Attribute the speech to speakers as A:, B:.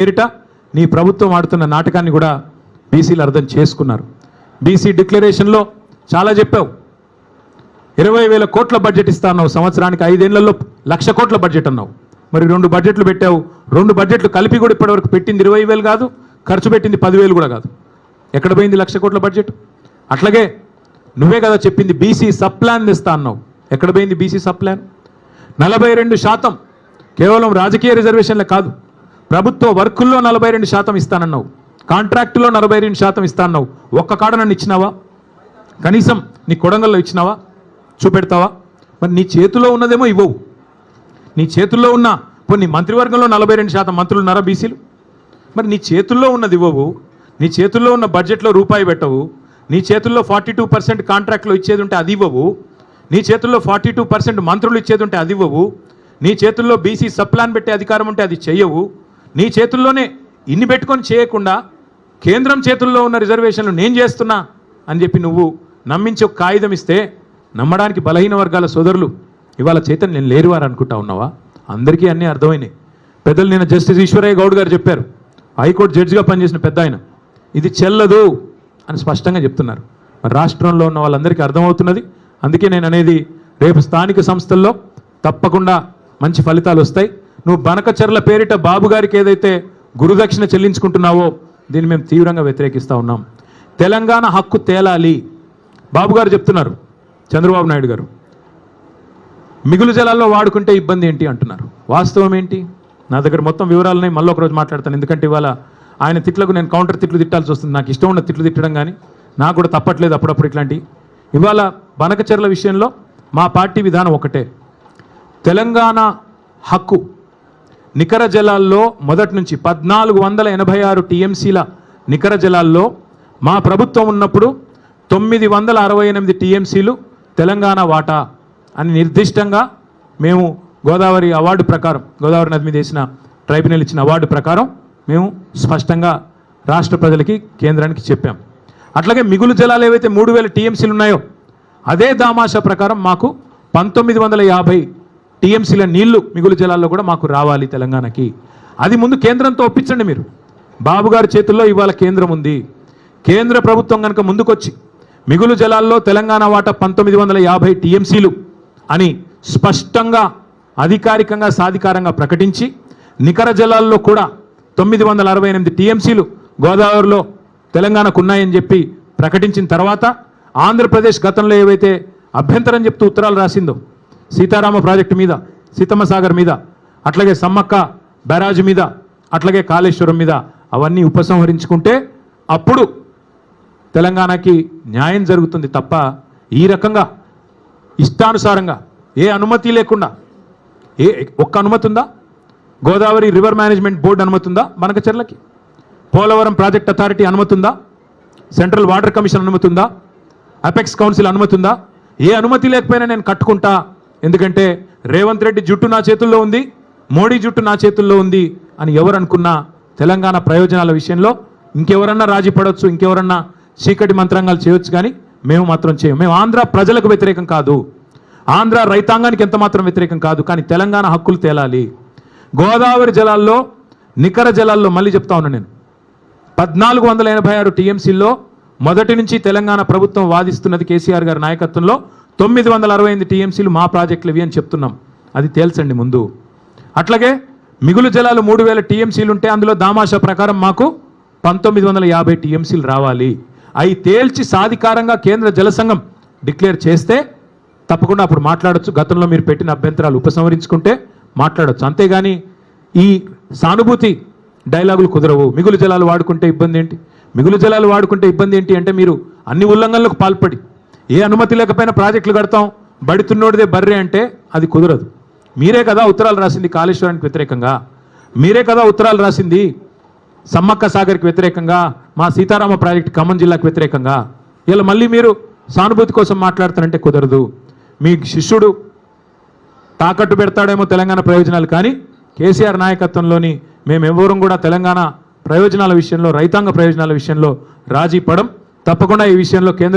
A: పేరిట నీ ప్రభుత్వం ఆడుతున్న నాటకాన్ని కూడా బీసీలు అర్థం చేసుకున్నారు. బీసీ డిక్లరేషన్లో చాలా చెప్పావు. 20,000 కోట్ల బడ్జెట్ ఇస్తా అన్నావు, సంవత్సరానికి 5 ఏళ్లలో 1,00,000 కోట్ల బడ్జెట్ అన్నావు. మరి 2 బడ్జెట్లు పెట్టావు. 2 బడ్జెట్లు కలిపి కూడా ఇప్పటివరకు పెట్టింది 20,000 కాదు, ఖర్చు పెట్టింది 10,000 కూడా కాదు. ఎక్కడ పోయింది 1,00,000 కోట్ల బడ్జెట్? అట్లాగే నువ్వే కదా చెప్పింది బీసీ సబ్ ప్లాన్ ఇస్తా అన్నావు. ఎక్కడ పోయింది బీసీ సబ్ ప్లాన్? 42% కేవలం రాజకీయ రిజర్వేషన్లే కాదు, ప్రభుత్వ వర్కుల్లో 42% ఇస్తానన్నావు, కాంట్రాక్టులో 42% ఇస్తానన్నావు. ఒక్క కాడ నన్ను ఇచ్చినావా? కనీసం నీ కొడంగల్లో ఇచ్చినావా? చూపెడతావా? మరి నీ చేతిలో ఉన్నదేమో ఇవ్వవు. నీ చేతుల్లో ఉన్న కొన్ని మంత్రివర్గంలో 42% మంత్రులు ఉన్నారా బీసీలు? మరి నీ చేతుల్లో ఉన్నది ఇవ్వవు. నీ చేతుల్లో ఉన్న బడ్జెట్లో రూపాయి పెట్టవు. నీ చేతుల్లో 42% కాంట్రాక్ట్లో ఇచ్చేది ఉంటే అది ఇవ్వవు. నీ చేతుల్లో 42% మంత్రులు ఇచ్చేది ఉంటే అది ఇవ్వవు. నీ చేతుల్లో బీసీ సబ్ ప్లాన్ పెట్టే అధికారం ఉంటే అది చెయ్యవు. నీ చేతుల్లోనే ఇన్ని పెట్టుకొని చేయకుండా కేంద్రం చేతుల్లో ఉన్న రిజర్వేషన్లు నేను చేస్తున్నా అని చెప్పి నువ్వు నమ్మించి ఒక కాగితం ఇస్తే నమ్మడానికి బలహీన వర్గాల సోదరులు ఇవాళ చైతన్యం నేను లేరువారు అనుకుంటా ఉన్నావా? అందరికీ అన్నీ అర్థమైనాయి. పెద్దలు నిన్న జస్టిస్ ఈశ్వరయ్య గౌడ్ గారు చెప్పారు, హైకోర్టు జడ్జిగా పనిచేసిన పెద్ద ఆయన, ఇది చెల్లదు అని స్పష్టంగా చెప్తున్నారు. మరి రాష్ట్రంలో ఉన్న వాళ్ళందరికీ అర్థమవుతున్నది. అందుకే నేను అనేది రేపు స్థానిక సంస్థల్లో తప్పకుండా మంచి ఫలితాలు వస్తాయి. నువ్వు బనకచర్ల పేరిట బాబు గారికి ఏదైతే గురుదక్షిణ చెల్లించుకుంటున్నావో దీన్ని మేము తీవ్రంగా వ్యతిరేకిస్తూ ఉన్నాం. తెలంగాణ హక్కు తేలాలి. బాబు గారు చెప్తున్నారు, చంద్రబాబు నాయుడు గారు మిగులు జలాల్లో వాడుకుంటే ఇబ్బంది ఏంటి అంటున్నారు. వాస్తవం ఏంటి? నా దగ్గర మొత్తం వివరాలున్నాయి, మళ్ళీ ఒకరోజు మాట్లాడతాను. ఎందుకంటే ఇవాళ ఆయన తిట్లకు నేను కౌంటర్ తిట్లు తిట్టాల్సి వస్తుంది. నాకు ఇష్టం ఉన్న తిట్లు తిట్టడం కానీ నాకు కూడా తప్పట్లేదు అప్పుడప్పుడు ఇట్లాంటివి. ఇవాళ బనకచర్ల విషయంలో మా పార్టీ విధానం ఒకటే. తెలంగాణ హక్కు నికర జలాల్లో మొదటి నుంచి 1486 టీఎంసీల నికర జలాల్లో మా ప్రభుత్వం ఉన్నప్పుడు 968 టీఎంసీలు తెలంగాణ వాటా అని నిర్దిష్టంగా మేము గోదావరి అవార్డు ప్రకారం, గోదావరి నది మీద వేసిన ట్రైబ్యునల్ ఇచ్చిన అవార్డు ప్రకారం మేము స్పష్టంగా రాష్ట్ర ప్రజలకి కేంద్రానికి చెప్పాం. అట్లాగే మిగులు జలాలు ఏవైతే 3000 టీఎంసీలు ఉన్నాయో అదే దామాషా ప్రకారం మాకు 1950 టీఎంసీల నీళ్లు మిగులు జలాల్లో కూడా మాకు రావాలి తెలంగాణకి. అది ముందు కేంద్రంతో ఒప్పించండి మీరు. బాబు గారి చేతుల్లో ఇవాళ కేంద్రం ఉంది. కేంద్ర ప్రభుత్వం కనుక ముందుకొచ్చి మిగులు జలాల్లో తెలంగాణ వాటా 1950 టీఎంసీలు అని స్పష్టంగా అధికారికంగా సాధికారంగా ప్రకటించి నికర జలాల్లో కూడా 968 టీఎంసీలు గోదావరిలో తెలంగాణకు ఉన్నాయని చెప్పి ప్రకటించిన తర్వాత ఆంధ్రప్రదేశ్ గతంలో ఏవైతే అభ్యంతరం చెప్తూ ఉత్తరాలు రాసిందో సీతారామ ప్రాజెక్టు మీద, సీతమ్మ సాగర్ మీద, అట్లాగే సమ్మక్క బ్యారాజ్ మీద, అట్లాగే కాళేశ్వరం మీద అవన్నీ ఉపసంహరించుకుంటే అప్పుడు తెలంగాణకి న్యాయం జరుగుతుంది తప్ప ఈ రకంగా ఇష్టానుసారంగా ఏ అనుమతి లేకుండా ఒక్క అనుమతి ఉందా? గోదావరి రివర్ మేనేజ్మెంట్ బోర్డు అనుమతి ఉందా బనకచర్లకి? పోలవరం ప్రాజెక్ట్ అథారిటీ అనుమతి ఉందా? సెంట్రల్ వాటర్ కమిషన్ అనుమతి ఉందా? అపెక్స్ కౌన్సిల్ అనుమతి ఉందా? ఏ అనుమతి లేకపోయినా నేను కట్టుకుంటా, ఎందుకంటే రేవంత్ రెడ్డి జుట్టు నా చేతుల్లో ఉంది, మోడీ జుట్టు నా చేతుల్లో ఉంది అని ఎవరు అనుకున్నా తెలంగాణ ప్రయోజనాల విషయంలో ఇంకెవరన్నా రాజీ పడవచ్చు, ఇంకెవరన్నా చీకటి మంత్రాంగాలు చేయొచ్చు, కానీ మేము మాత్రం చేయం. మేము ఆంధ్ర ప్రజలకు వ్యతిరేకం కాదు, ఆంధ్ర రైతాంగానికి ఎంత మాత్రం వ్యతిరేకం కాదు, కానీ తెలంగాణ హక్కులు తేలాలి. గోదావరి జలాల్లో నికర జలాల్లో మళ్ళీ చెప్తా ఉన్నా నేను 1486 టీఎంసీల్లో మొదటి నుంచి తెలంగాణ ప్రభుత్వం వాదిస్తున్నది కేసీఆర్ గారి నాయకత్వంలో 968 టీఎంసీలు మా ప్రాజెక్టులు ఇవి అని చెప్తున్నాం. అది తేల్చండి ముందు. అట్లాగే మిగులు జలాలు 3000 టీఎంసీలు ఉంటే అందులో దామాషా ప్రకారం మాకు 1950 టీఎంసీలు రావాలి. అవి తేల్చి సాధికారంగా కేంద్ర జలసంఘం డిక్లేర్ చేస్తే తప్పకుండా అప్పుడు మాట్లాడచ్చు. గతంలో మీరు పెట్టిన అభ్యంతరాలు ఉపసంహరించుకుంటే మాట్లాడచ్చు. అంతేగాని ఈ సానుభూతి డైలాగులు కుదరవు. మిగులు జలాలు వాడుకుంటే ఇబ్బంది ఏంటి, మిగులు జలాలు వాడుకుంటే ఇబ్బంది ఏంటి అంటే మీరు అన్ని ఉల్లంఘనలకు పాల్పడి ఏ అనుమతి లేకపోయినా ప్రాజెక్టులు కడతాం, బడితున్నోడిదే బర్రె అంటే అది కుదరదు. మీరే కదా ఉత్తరాలు రాసింది కాళేశ్వరానికి వ్యతిరేకంగా, మీరే కదా ఉత్తరాలు రాసింది సమ్మక్క సాగర్కి వ్యతిరేకంగా, మా సీతారామ ప్రాజెక్టు ఖమ్మం జిల్లాకు వ్యతిరేకంగా. ఇలా మళ్ళీ మీరు సానుభూతి కోసం మాట్లాడుతారంటే కుదరదు. మీ శిష్యుడు తాకట్టు పెడతాడేమో తెలంగాణ ప్రయోజనాలు, కానీ కేసీఆర్ నాయకత్వంలోని మేమెవరం కూడా తెలంగాణ ప్రయోజనాల విషయంలో, రైతాంగ ప్రయోజనాల విషయంలో రాజీ పడం. తప్పకుండా ఈ విషయంలో కేంద్ర